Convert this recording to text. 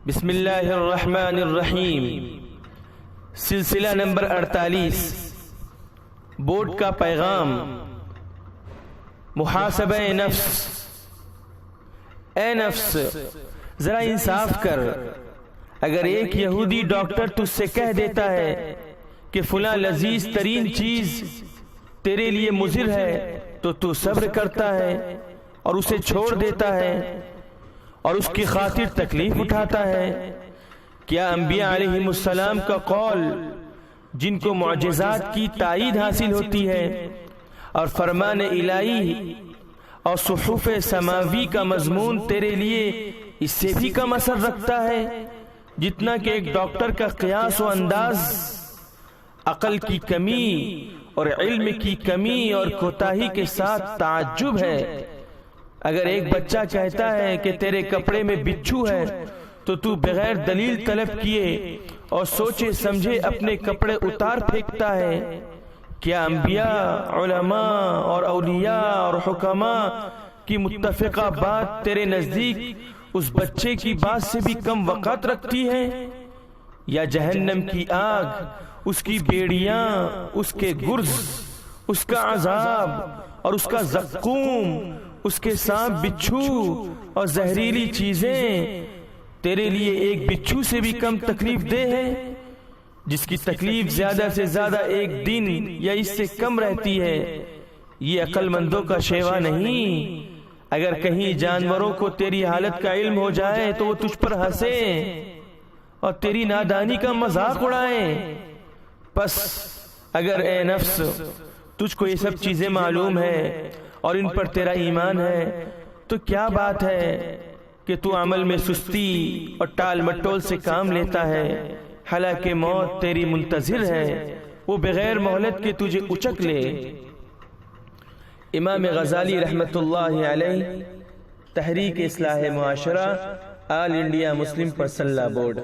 بسم اللہ الرحمن الرحیم، سلسلہ نمبر 48، بورڈ کا پیغام، محاسبہ نفس۔ اے نفس، ذرا انصاف کر۔ اگر ایک یہودی ڈاکٹر تجھ سے کہہ دیتا ہے کہ فلاں لذیذ ترین چیز تیرے لیے مضر ہے تو تو صبر کرتا ہے اور اسے چھوڑ دیتا ہے اور اس کی خاطر تکلیف اٹھاتا ہے، کیا انبیاء علیہم السلام کا قول جن کو معجزات کی تائید حاصل ہوتی ہے اور فرمان الہی اور صحف سماوی کا مضمون تیرے لیے اس سے بھی کم اثر رکھتا ہے جتنا کہ ایک ڈاکٹر کا قیاس و انداز عقل کی کمی اور علم کی کمی اور کوتاہی کے ساتھ تعجب ہے؟ اگر ایک بچہ کہتا ہے کہ تیرے کپڑے میں بچھو ہے تو تو بغیر دلیل طلب کیے اور سوچے سمجھے اپنے کپڑے اتار پھینکتا ہے، کیا انبیاء، علماء اور اولیاء اور حکماء کی متفقہ بات تیرے نزدیک اس بچے کی بات سے بھی کم وقت رکھتی ہے؟ یا جہنم کی آگ، اس کی بیڑیاں، اس کے گرز، اس کا عذاب اور اس کا زقوم، اس کے سانپ بچھو اور زہریلی چیزیں تیرے لیے ایک بچھو سے بھی کم تکلیف دہ ہے، جس کی تکلیف زیادہ سے زیادہ ایک دن یا اس سے کم رہتی ہے؟ یہ عقل مندوں کا شیوا نہیں۔ اگر کہیں جانوروں کو تیری حالت کا علم ہو جائے تو وہ تجھ پر ہنسیں اور تیری نادانی کا مذاق اڑائیں۔ پس اگر اے نفس تجھ کو یہ سب چیزیں معلوم ہے اور ان پر تیرا ایمان ہے تو کیا بات ہے کہ تو عمل میں سستی اور ٹال مٹول سے کام لیتا ہے، حالانکہ موت تیری منتظر ہے، وہ بغیر مہلت کے تجھے اچک لے۔ امام غزالی رحمت اللہ علیہ، تحریک اصلاح معاشرہ، آل انڈیا مسلم پرسنل لا بورڈ۔